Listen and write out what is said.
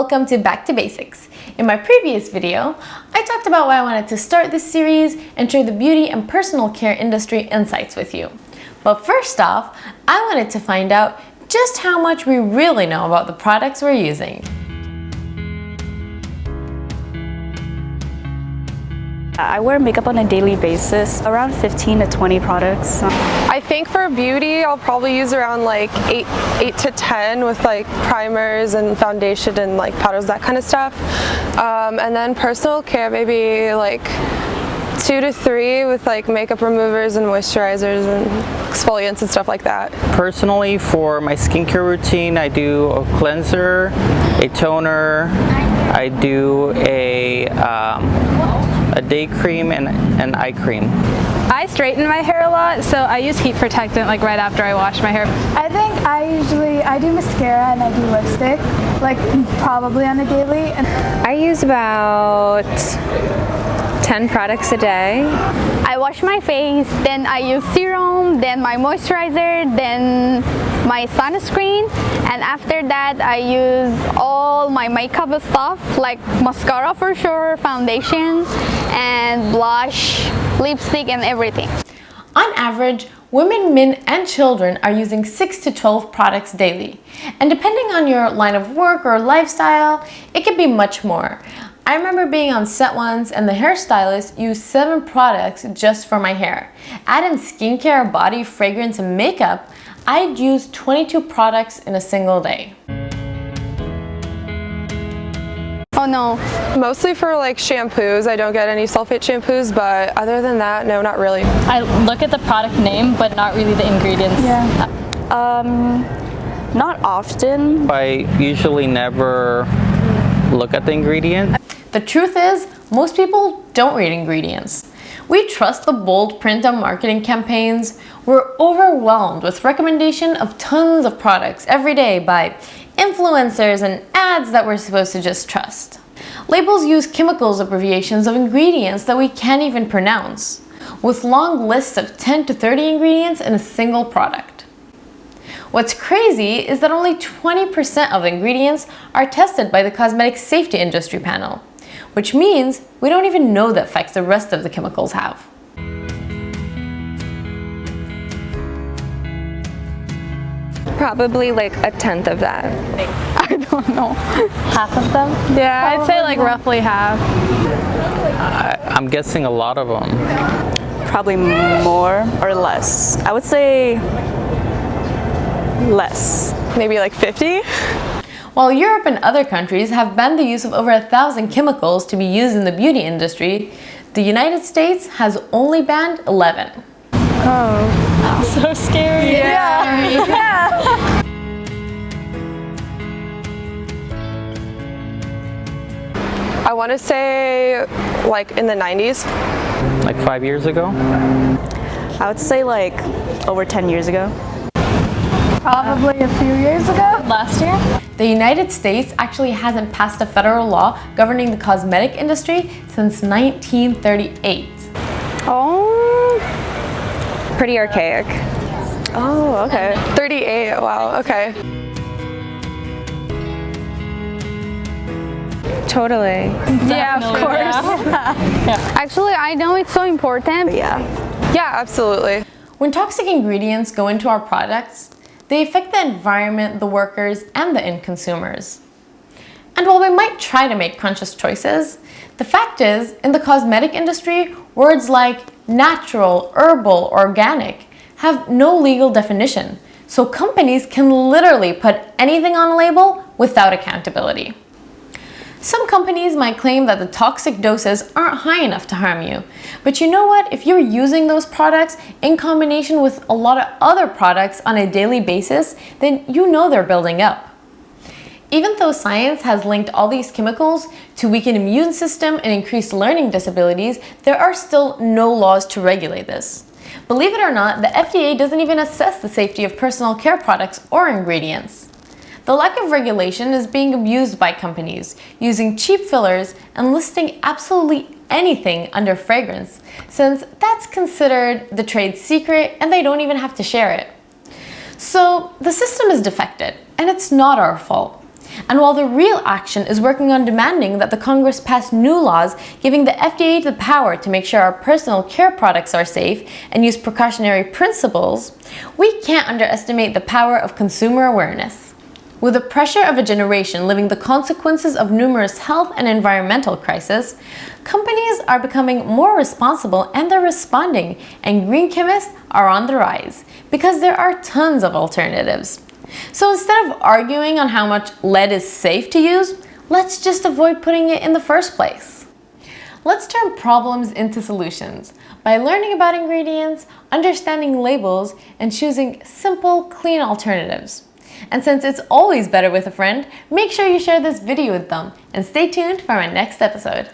welcome to Back to Basics. In my previous video, I talked about why I wanted to start this series and share the beauty and personal care industry insights with you. But first off, I wanted to find out just how much we really know about the products we're using. I wear makeup on a daily basis, around 15 to 20 products. I think for beauty, I'll probably use around like 8 to 10 with like primers and foundation and like powders, that kind of stuff. And then personal care, maybe like 2 to 3 with like makeup removers and moisturizers and exfoliants and stuff like that. Personally, for my skincare routine, I do a cleanser, a toner, I do a day cream and an eye cream. I straighten my hair a lot, so I use heat protectant like right after I wash my hair. I think I do mascara and I do lipstick, like probably on a daily. And I use about 10 products a day. I wash my face, then I use serum, then my moisturizer, then my sunscreen, and after that I use all my makeup stuff like mascara for sure, foundation, and blush, lipstick, and everything. On average, women, men, and children are using 6 to 12 products daily. And depending on your line of work or lifestyle, it could be much more. I remember being on set once and the hairstylist used 7 products just for my hair. Add in skincare, body, fragrance, and makeup, I'd use 22 products in a single day. Oh no. Mostly for like shampoos, I don't get any sulfate shampoos, but other than that, no, not really. I look at the product name, but not really the ingredients. Not often. I usually never look at the ingredient. The truth is, most people don't read ingredients. We trust the bold print on marketing campaigns. We're overwhelmed with recommendation of tons of products every day by influencers and ads that we're supposed to just trust. Labels use chemicals abbreviations of ingredients that we can't even pronounce, with long lists of 10 to 30 ingredients in a single product. What's crazy is that only 20% of the ingredients are tested by the Cosmetic Safety Industry Panel, which means we don't even know the effects the rest of the chemicals have. Probably like a 10th of that. I don't know. Half of them? Yeah. I'd say like roughly half. I'm guessing a lot of them. Probably more or less. I would say less. Maybe like 50? While Europe and other countries have banned the use of over 1,000 chemicals to be used in the beauty industry, the United States has only banned 11. Oh, so scary. yeah. I want to say like in the 90s. Like 5 years ago. I would say like over 10 years ago. Probably a few years ago. Last year? The United States actually hasn't passed a federal law governing the cosmetic industry since 1938. Oh. Pretty archaic. Oh, okay. 38, wow, okay. Totally. Yeah, of course. Actually, I know it's so important. Yeah. Yeah, absolutely. When toxic ingredients go into our products, they affect the environment, the workers, and the end consumers. And while we might try to make conscious choices, the fact is, in the cosmetic industry, words like natural, herbal, organic have no legal definition, so companies can literally put anything on a label without accountability. Some companies might claim that the toxic doses aren't high enough to harm you, but you know what? If you're using those products in combination with a lot of other products on a daily basis, then you know they're building up. Even though science has linked all these chemicals to weaken immune system and increase learning disabilities, there are still no laws to regulate this. Believe it or not, the FDA doesn't even assess the safety of personal care products or ingredients. The lack of regulation is being abused by companies, using cheap fillers and listing absolutely anything under fragrance, since that's considered the trade secret and they don't even have to share it. So the system is defected, and it's not our fault. And while the real action is working on demanding that the Congress pass new laws giving the FDA the power to make sure our personal care products are safe and use precautionary principles, we can't underestimate the power of consumer awareness. With the pressure of a generation living the consequences of numerous health and environmental crises, companies are becoming more responsible and they're responding, and green chemists are on the rise because there are tons of alternatives. So instead of arguing on how much lead is safe to use, let's just avoid putting it in the first place. Let's turn problems into solutions by learning about ingredients, understanding labels, and choosing simple, clean alternatives. And since it's always better with a friend, make sure you share this video with them and stay tuned for my next episode.